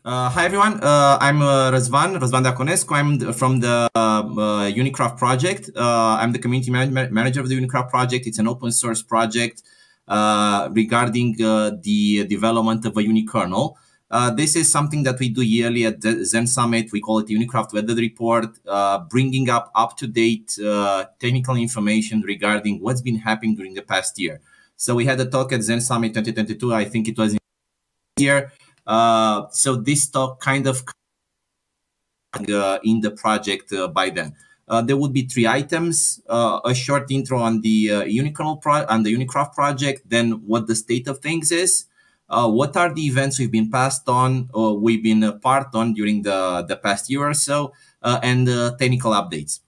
Hi everyone, I'm Razvan Deaconescu. From the Unikraft project. I'm the community manager of the Unikraft project. It's an open source project regarding the development of a unikernel. This is something that we do yearly at the Zen Summit. We call it the Unikraft Weather Report, bringing up-to-date technical information regarding what's been happening during the past year. So we had a talk at Zen Summit 2022. I think it was in year. So this talk kind of in the project by then. There would be 3 items: a short intro on the Unikraft project, then what the state of things is, what are the events we've been passed on, or we've been part on during the past year or so, and technical updates.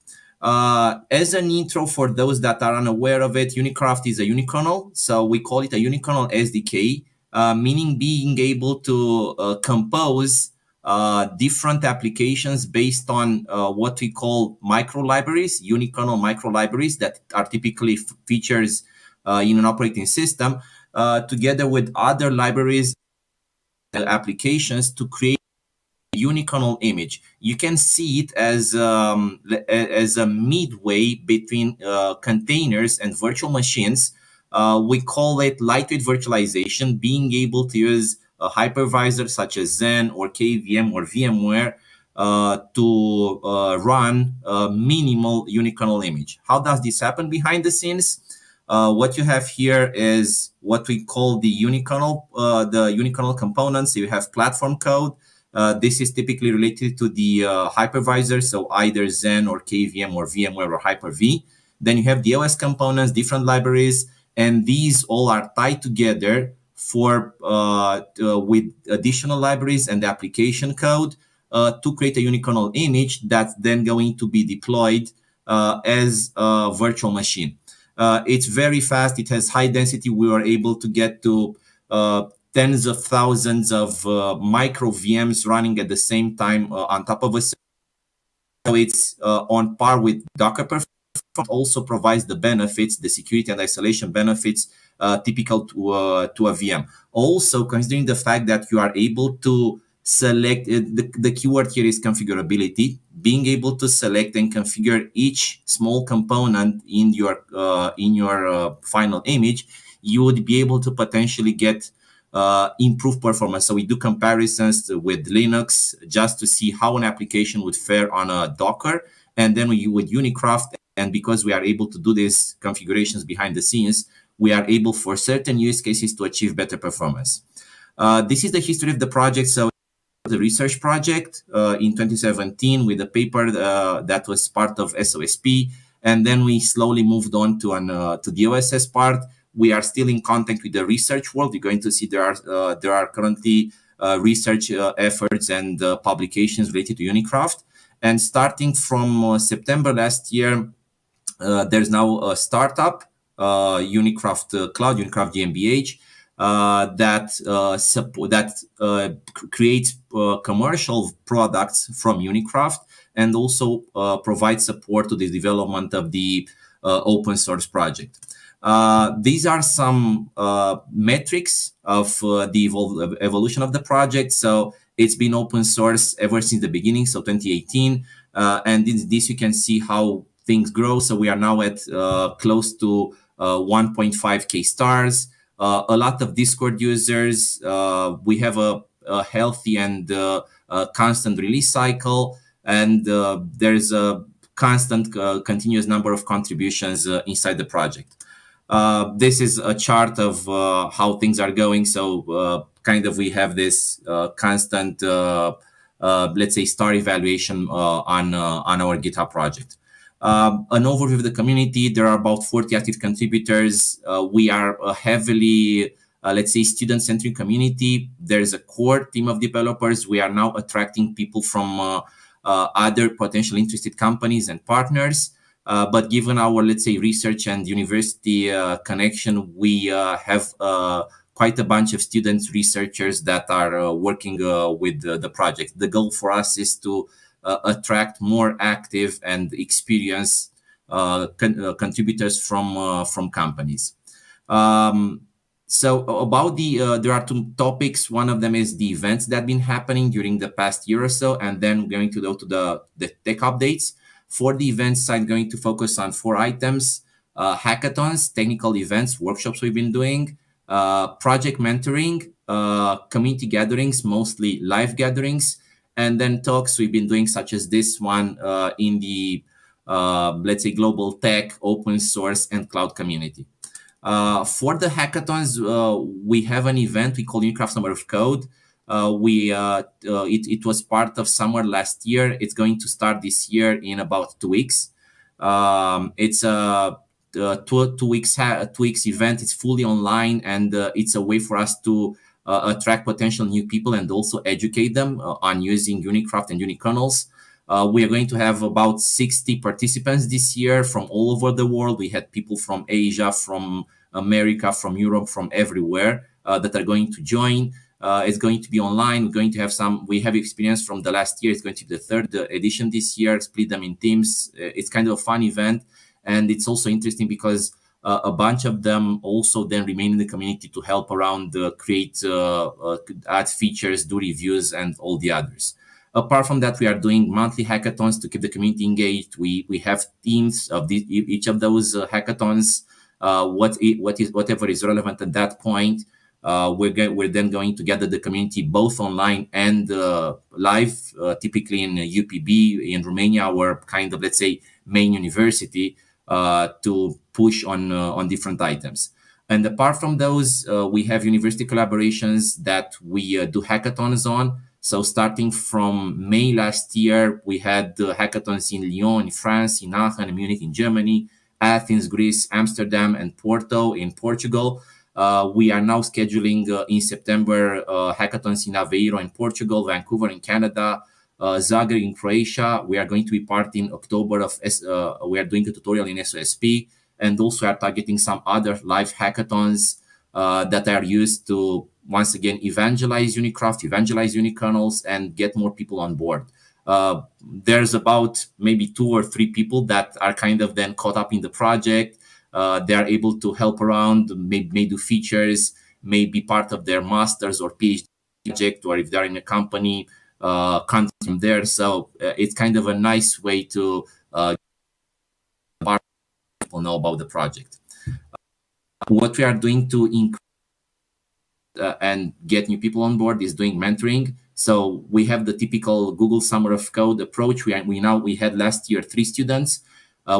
As an intro for those that are unaware of it, Unikraft is a unikernel, so we call it a unikernel SDK. Meaning being able to compose different applications based on what we call micro libraries, unikernel micro libraries that are typically features in an operating system, together with other libraries applications to create a unikernel image. You can see it as a midway between containers and virtual machines. We call it lightweight virtualization, being able to use a hypervisor such as Zen or KVM or VMware to run a minimal unikernel image. How does this happen behind the scenes? What you have here is what we call the unikernel components. You have platform code. This is typically related to the hypervisor, so either Zen or KVM or VMware or Hyper-V. Then you have the OS components, different libraries, and these all are tied together with additional libraries and application code to create a unikernel image that's then going to be deployed as a virtual machine. It's very fast. It has high density. We were able to get to tens of thousands of micro VMs running at the same time on top of us. So it's on par with Docker performance. Also provides the benefits, the security and isolation benefits typical to a VM. Also, considering the fact that you are able to select, the keyword here is configurability, being able to select and configure each small component in your final image, you would be able to potentially get improved performance. So we do comparisons with Linux just to see how an application would fare on a Docker, and then with Unikraft. And because we are able to do these configurations behind the scenes, we are able for certain use cases to achieve better performance. This is the history of the project. So the research project in 2017 with a paper that was part of SOSP. And then we slowly moved on to the OSS part. We are still in contact with the research world. You're going to see there are currently research efforts and publications related to Unikraft. And starting from September last year, there's now a startup, Unikraft Cloud, Unikraft GmbH, that creates commercial products from Unikraft and also provides support to the development of the open source project. These are some metrics of the evolution of the project. So it's been open source ever since the beginning, so 2018. And in this you can see how things grow. So we are now at close to 1.5K stars, a lot of Discord users. We have a healthy and constant release cycle, and there's a constant, continuous number of contributions inside the project. This is a chart of how things are going. So kind of we have this constant, let's say, star evaluation on our GitHub project. An overview of the community: there are about 40 active contributors. We are a heavily, let's say, student-centric community. There's a core team of developers. We are now attracting people from other potential interested companies and partners. But given our, let's say, research and university connection, we have quite a bunch of students, researchers that are working with the project. The goal for us is to attract more active and experienced contributors from companies. So about there are two topics. One of them is the events that have been happening during the past year or so, and then we're going to go to the tech updates. For the events, I'm going to focus on four items: hackathons, technical events, workshops we've been doing, project mentoring, community gatherings, mostly live gatherings, and then talks we've been doing, such as this one in the let's say global tech, open source, and cloud community. For the hackathons, we have an event we call Unikraft Summer of Code. It was part of summer last year. It's going to start this year in about 2 weeks. It's a 2 weeks event. It's fully online, and it's a way for us to attract potential new people and also educate them on using Unikraft and unikernels. We are going to have about 60 participants this year from all over the world. We had people from Asia, from America, from Europe, from everywhere that are going to join. It's going to be online. We're going to have we have experience from the last year. It's going to be the third edition this year, split them in teams. It's kind of a fun event. And it's also interesting because a bunch of them also then remain in the community to help around, create, add features, do reviews, and all the others. Apart from that, we are doing monthly hackathons to keep the community engaged. We have teams of each of those hackathons. Whatever is relevant at that point, we're then going to gather the community both online and live. Typically in UPB in Romania, our kind of, let's say, main university, to push on different items. And apart from those, we have university collaborations that we do hackathons on. So starting from May last year, we had hackathons in Lyon, in France, in Aachen, in Munich, in Germany, Athens, Greece, Amsterdam, and Porto in Portugal. We are now scheduling in September hackathons in Aveiro in Portugal, Vancouver in Canada, Zagreb in Croatia. We are going to be part in October of, we are doing a tutorial in SOSP, and also are targeting some other live hackathons that are used to, once again, evangelize Unikraft, evangelize unikernels, and get more people on board. There's about maybe 2 or 3 people that are kind of then caught up in the project. They are able to help around, may do features, may be part of their master's or PhD project, or if they're in a company, content from there. So it's kind of a nice way to people know about the project. What we are doing to increase and get new people on board is doing mentoring. So we have the typical Google Summer of Code approach. We had last year 3 students.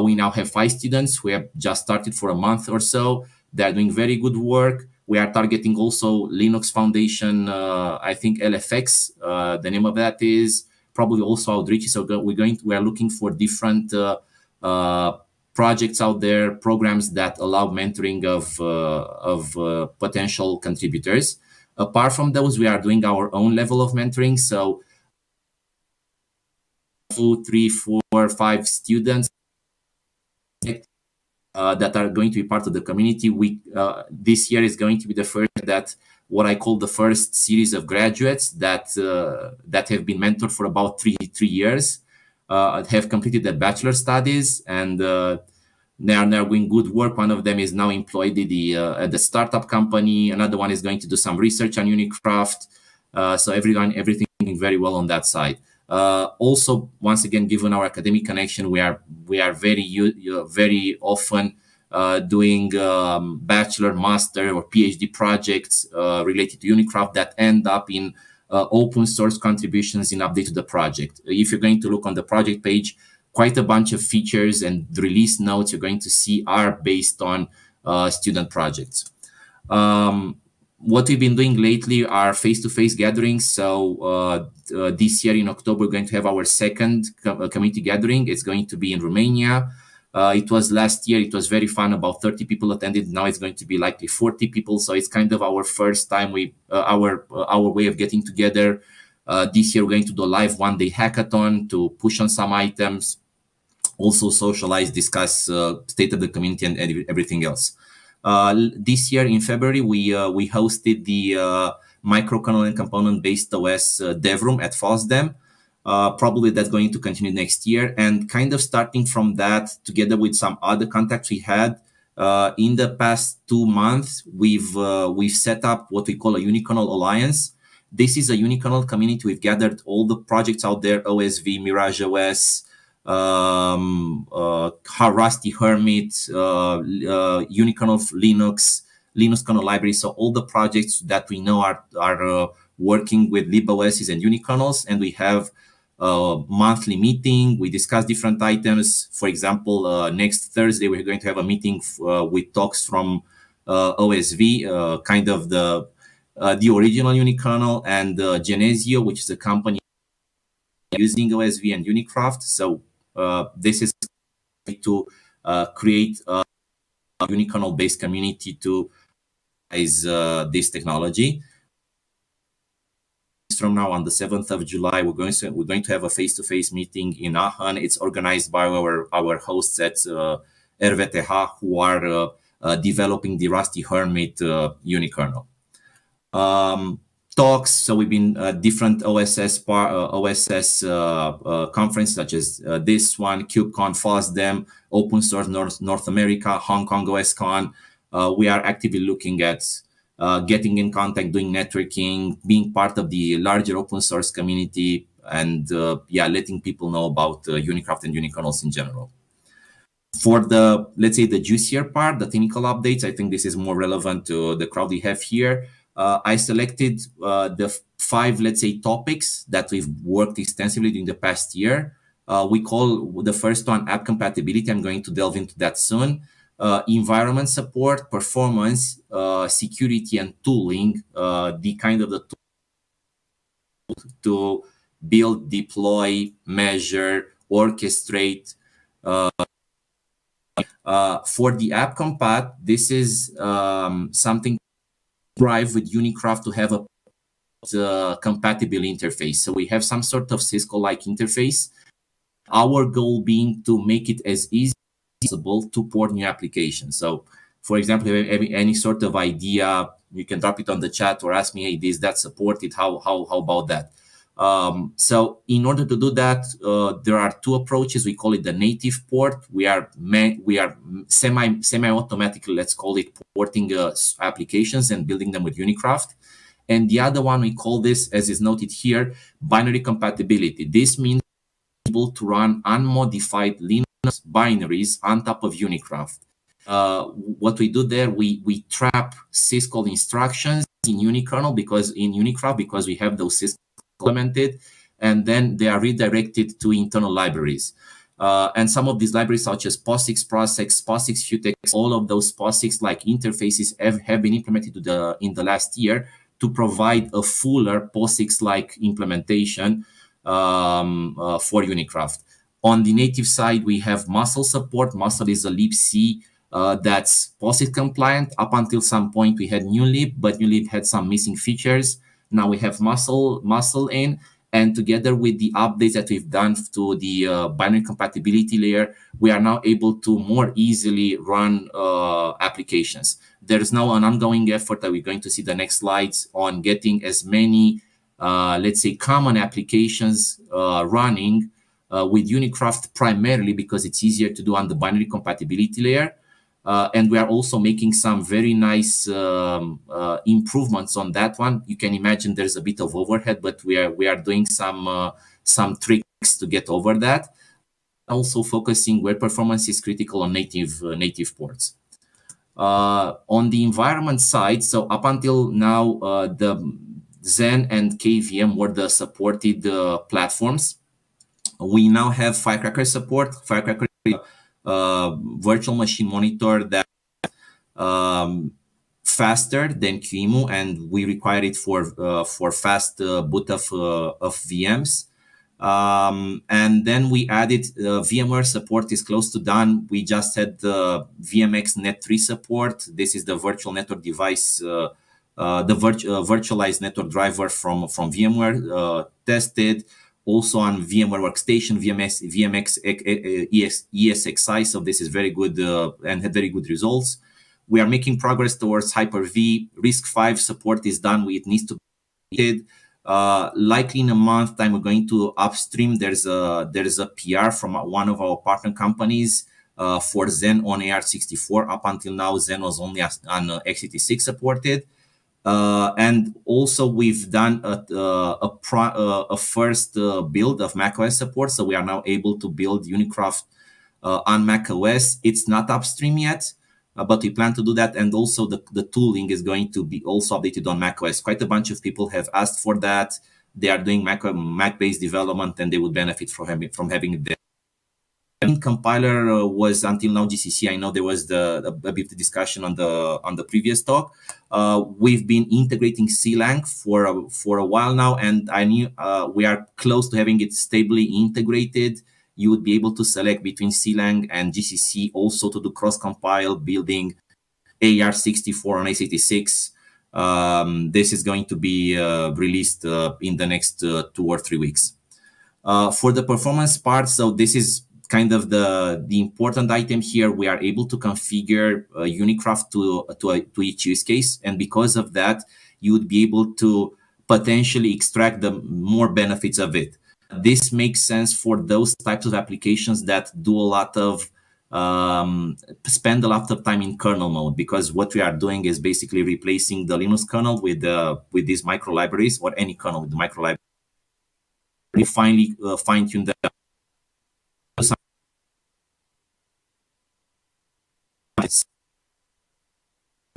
We now have 5 students. We have just started for a month or so. They're doing very good work. We are targeting also Linux Foundation, I think LFX, the name of that is, probably also outreach. So we are looking for different projects out there, programs that allow mentoring of potential contributors. Apart from those, we are doing our own level of mentoring. So 2, 3, 4, 5 students that are going to be part of the community. This year is going to be the first that what I call the first series of graduates that have been mentored for about three years, have completed their bachelor studies, and they are now doing good work. One of them is now employed at the startup company. Another one is going to do some research on Unikraft. So everything very well on that side. Also, once again, given our academic connection, we are very often doing bachelor, master, or PhD projects related to Unikraft that end up in open source contributions in update to the project. If you're going to look on the project page, quite a bunch of features and release notes you're going to see are based on student projects. What we've been doing lately are face-to-face gatherings. So this year in October, we're going to have our second community gathering. It's going to be in Romania. It was last year. It was very fun. About 30 people attended. Now it's going to be likely 40 people. So it's kind of our first time. Our way of getting together. This year, we're going to do a live one-day hackathon to push on some items, also socialize, discuss state of the community and everything else. This year in February, we hosted the microkernel and component-based OS dev room at FOSDEM. Probably that's going to continue next year. And kind of starting from that, together with some other contacts we had, In the past 2 months, we've set up what we call a Unikernel Alliance. This is a Unikernel community. We've gathered all the projects out there: OSV, Mirage OS, Rusty Hermit, Unikernel Linux kernel library. So all the projects that we know are working with libOSs and unikernels, and we have a monthly meeting. We discuss different items. For example, next Thursday we're going to have a meeting with talks from OSV, kind of the original unikernel, and Genesio, which is a company using OSV and Unikraft. So this is to create a unikernel-based community to use this technology. From now on the 7th of July, we're going to have a face-to-face meeting in Aachen. It's organized by our hosts at RWTH, who are developing the Rusty Hermit unikernel. Talks. So we've been different OSS conferences such as this one, KubeCon, FOSDEM, Open Source North America, Hong Kong OSCon. We are actively looking at getting in contact, doing networking, being part of the larger open source community, and letting people know about Unikraft and unikernels in general. For the, let's say, the juicier part, the technical updates, I think this is more relevant to the crowd we have here. I selected the 5, let's say, topics that we've worked extensively during the past year. We call the first one app compatibility. I'm going to delve into that soon. Environment support, performance, security, and tooling, the kind of the tool to build, deploy, measure, orchestrate. For the app compat, this is something drive with Unikraft to have a compatible interface. So we have some sort of Cisco-like interface. Our goal being to make it as easy as possible to port new applications. So, for example, if you have any sort of idea, you can drop it on the chat or ask me, hey, this, that supported, how about that? So in order to do that, there are 2 approaches. We call it the native port. We are semi-automatically, let's call it, porting applications and building them with Unikraft. And the other one, we call this, as is noted here, binary compatibility. This means able to run unmodified Linux binaries on top of Unikraft. What we do there, we trap syscall instructions in unikernel because we have those syscall implemented, and then they are redirected to internal libraries. And some of these libraries, such as POSIX, POSIX, POSIX, Futex, all of those POSIX-like interfaces have been implemented in the last year to provide a fuller POSIX-like implementation for Unikraft. On the native side, we have Muscle support. Muscle is a libc that's POSIX compliant. Up until some point, we had newlib, but newlib had some missing features. Now we have muscle in, and together with the updates that we've done to the binary compatibility layer, we are now able to more easily run applications. There's now an ongoing effort that we're going to see the next slides on getting as many, let's say, common applications running with Unikraft, primarily because it's easier to do on the binary compatibility layer. And we are also making some very nice improvements on that one. You can imagine there's a bit of overhead, but we are doing some tricks to get over that. Also focusing where performance is critical on native ports. On the environment side, so up until now, the Zen and KVM were the supported platforms. We now have Firecracker support. Firecracker virtual machine monitor that faster than QEMU, and we require it for fast boot of VMs. And then we added VMware support is close to done. We just had the VMX Net3 support. This is the virtual network device, the virtualized network driver from VMware, tested. Also on VMware Workstation, VMX ESXi, so this is very good and had very good results. We are making progress towards Hyper-V. RISC-V support is done. It needs to be likely in a month time. We're going to upstream. There's a PR from one of our partner companies for Zen on AR64. Up until now, Zen was only on x86 supported. And also we've done a first build of macOS support. So we are now able to build Unikraft on macOS. It's not upstream yet, but we plan to do that. And also the tooling is going to be also updated on macOS. Quite a bunch of people have asked for that. They are doing Mac-based development, and they would benefit from having it. Compiler was until now GCC. I know there was a bit of discussion on the previous talk. We've been integrating CLang for a while now, and we are close to having it stably integrated. You would be able to select between CLang and GCC, also to do cross-compile building AR64 on x86. This is going to be released in the next 2 or 3 weeks. For the performance part, so this is kind of the important item here. We are able to configure Unikraft to each use case, and because of that, you would be able to potentially extract the more benefits of it. This makes sense for those types of applications that do a lot of spend a lot of time in kernel mode, because what we are doing is basically replacing the Linux kernel with these micro libraries, or any kernel with the micro library. We finally fine-tune the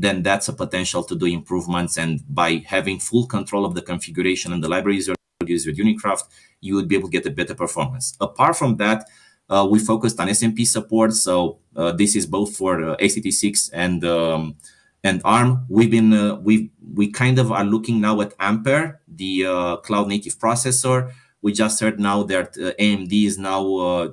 then that's a potential to do improvements. And by having full control of the configuration and the libraries you're using with Unikraft, you would be able to get a better performance. Apart from that, we focused on SMP support. So this is both for x86 and ARM. We kind of are looking now at Ampere, the cloud native processor. We just heard now that AMD is now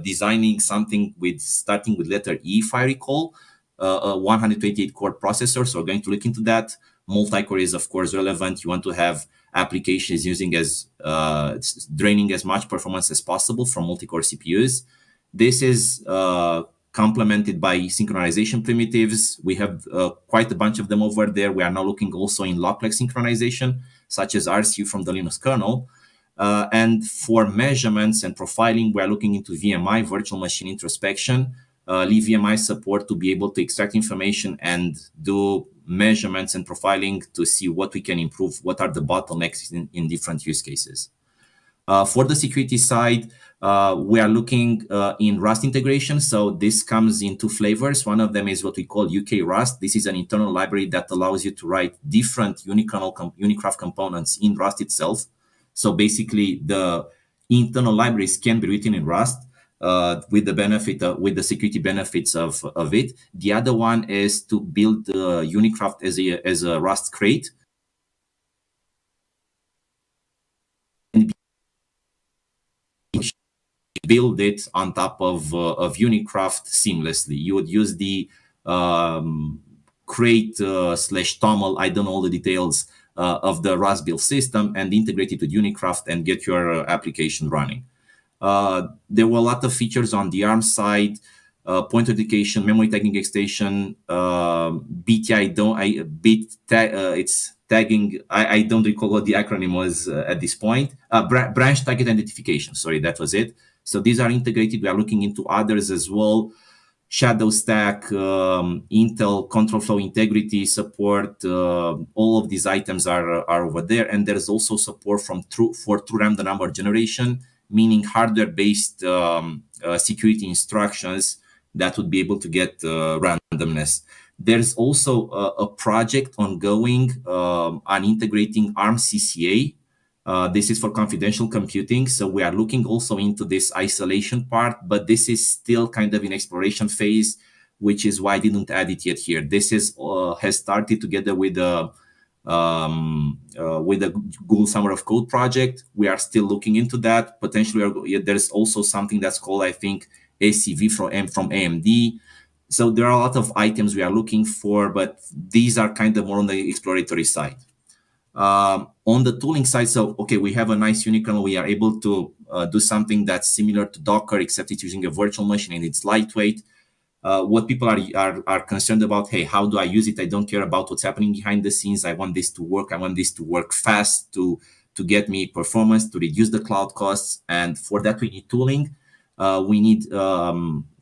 designing something starting with letter E, if I recall, a 128 core processor. So we're going to look into that. Multi-core is of course relevant. You want to have applications using draining as much performance as possible from multi-core CPUs. This is complemented by synchronization primitives. We have quite a bunch of them over there. We are now looking also in log-plex synchronization, such as RCU from the Linux kernel. And for measurements and profiling, we are looking into VMI, virtual machine introspection, LeVMI support to be able to extract information and do measurements and profiling to see what we can improve, what are the bottlenecks in different use cases. For the security side, we are looking in Rust integration. So this comes in 2 flavors. One of them is what we call UK Rust. This is an internal library that allows you to write different Unikraft components in Rust itself. So basically, the internal libraries can be written in Rust with the security benefits of it. The other one is to build Unikraft as a Rust crate. And build it on top of Unikraft seamlessly. You would use the crate / toml, I don't know all the details, of the Rust build system, and integrate it with Unikraft and get your application running. There were a lot of features on the ARM side, pointer education, memory tagging extension, it's tagging. I don't recall what the acronym was at this point. Branch target identification. Sorry, that was it. So these are integrated. We are looking into others as well. Shadow stack, Intel control flow integrity support, all of these items are over there. And there's also support for true random number generation, meaning hardware-based security instructions that would be able to get randomness. There's also a project ongoing on integrating ARM CCA. This is for confidential computing. So we are looking also into this isolation part, but this is still kind of in exploration phase, which is why I didn't add it yet here. This is has started together with the Google Summer of Code project. We are still looking into that. Potentially, there's also something that's called, I think, ACV from AMD. So there are a lot of items we are looking for, but these are kind of more on the exploratory side. On the tooling side, so okay, we have a nice Unikernel. We are able to do something that's similar to Docker, except it's using a virtual machine and it's lightweight. What people are concerned about, hey, how do I use it? I don't care about what's happening behind the scenes. I want this to work. I want this to work fast to get me performance, to reduce the cloud costs. And for that, we need tooling. We need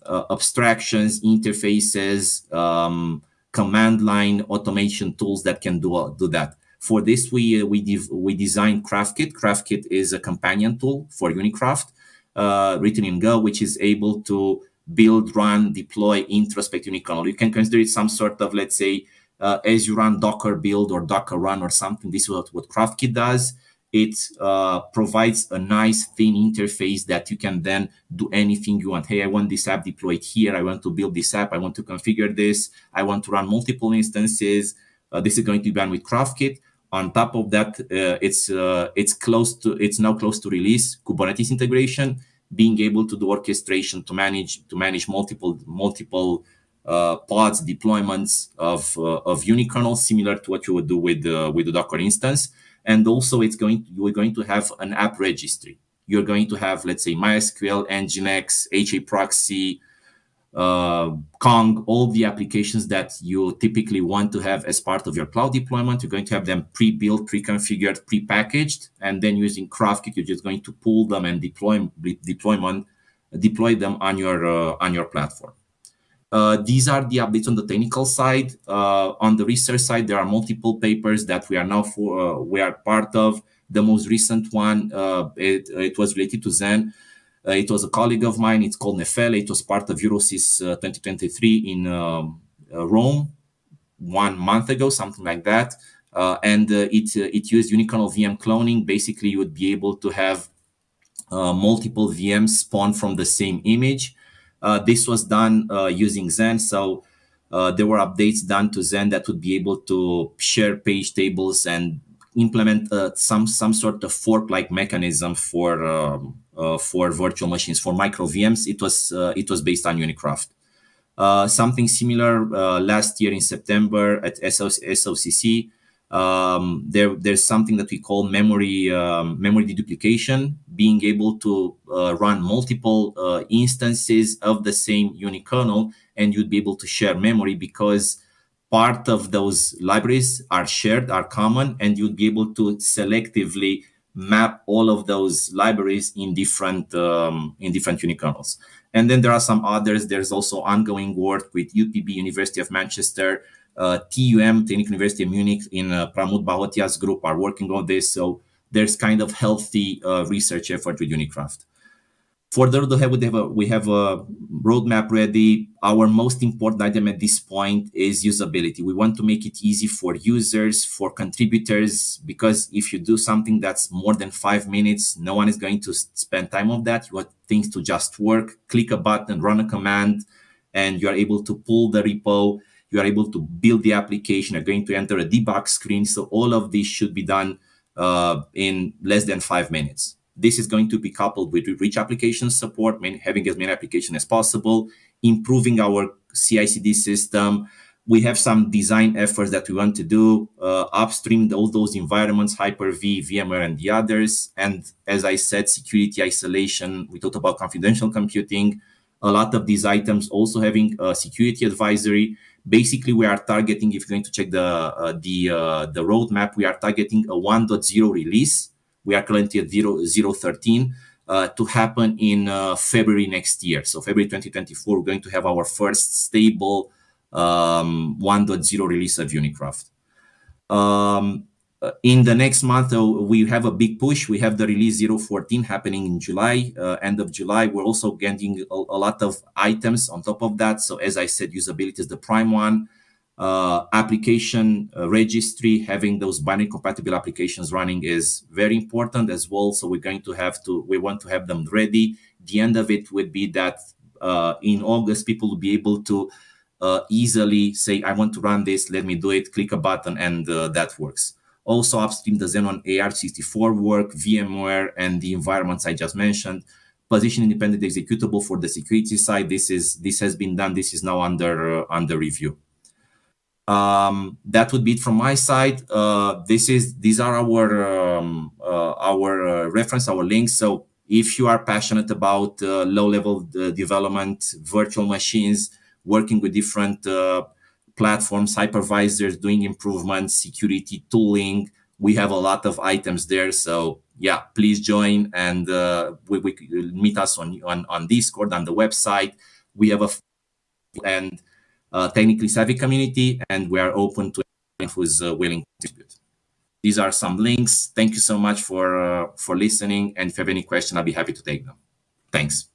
abstractions, interfaces, command line automation tools that can do that. For this, we designed CraftKit. CraftKit is a companion tool for Unikraft, written in Go, which is able to build, run, deploy, introspect unikernel. You can consider it some sort of, let's say, as you run Docker build or Docker run or something. This is what CraftKit does. It provides a nice thin interface that you can then do anything you want. Hey, I want this app deployed here. I want to build this app. I want to configure this. I want to run multiple instances. This is going to be done with CraftKit. On top of that, it's now close to release. Kubernetes integration, being able to do orchestration to manage multiple pods, deployments of unikernel, similar to what you would do with the Docker instance. And also, we're going to have an app registry. You're going to have, let's say, MySQL, Nginx, HA proxy, Kong, all the applications that you typically want to have as part of your cloud deployment. You're going to have them pre-built, pre-configured, pre-packaged, and then using CraftKit, you're just going to pull them and deploy them on your platform. These are the updates on the technical side. On the research side, there are multiple papers that we are part of. The most recent one, it was related to Zen. It was a colleague of mine. It's called Nefele. It was part of Eurosys 2023 in Rome 1 month ago, something like that. And it used unikernel VM cloning. Basically, you would be able to have multiple VMs spawn from the same image. This was done using Zen. So there were updates done to Zen that would be able to share page tables and implement some sort of fork-like mechanism for virtual machines, for micro VMs. It was based on Unikraft. Something similar last year in September at SOCC. There's something that we call memory deduplication, being able to run multiple instances of the same unikernel, and you'd be able to share memory because part of those libraries are shared, are common, and you'd be able to selectively map all of those libraries in different unikernels. And then there are some others. There's also ongoing work with UPB, University of Manchester, TUM, Technical University of Munich, in Pramod Bahotia's group are working on this. So there's kind of healthy research effort with Unikraft. Further, we have a roadmap ready. Our most important item at this point is usability. We want to make it easy for users, for contributors, because if you do something that's more than 5 minutes, no one is going to spend time on that. You want things to just work. Click a button, run a command, and you are able to pull the repo. You are able to build the application. You're going to enter a debug screen. So all of this should be done in less than 5 minutes. This is going to be coupled with rich application support, having as many applications as possible, improving our CI/CD system. We have some design efforts that we want to do, upstream all those environments, Hyper-V, VMware, and the others. And as I said, security isolation. We talked about confidential computing. A lot of these items also having a security advisory. Basically, we are targeting, if you're going to check the roadmap, we are targeting a 1.0 release. We are currently at 0.13 to happen in February next year. So February 2024, we're going to have our first stable 1.0 release of Unikraft. In the next month, we have a big push. We have the release 0.14 happening in July, end of July. We're also getting a lot of items on top of that. So as I said, usability is the prime one. Application registry, having those binary compatible applications running is very important as well. So we want to have them ready. The end of it would be that in August, people will be able to easily say, I want to run this, let me do it, click a button, and that works. Also upstream, the Xenon AR64 work, VMware, and the environments I just mentioned. Position independent executable for the security side. This has been done. This is now under review. That would be it from my side. These are our reference, our links. So if you are passionate about low-level development, virtual machines, working with different platforms, hypervisors, doing improvements, security tooling, we have a lot of items there. So yeah, please join and we meet us on Discord, on the website. We have a and technically savvy community, and we are open to anyone who's willing to contribute. These are some links. Thank you so much for listening. And if you have any question, I'll be happy to take them. Thanks.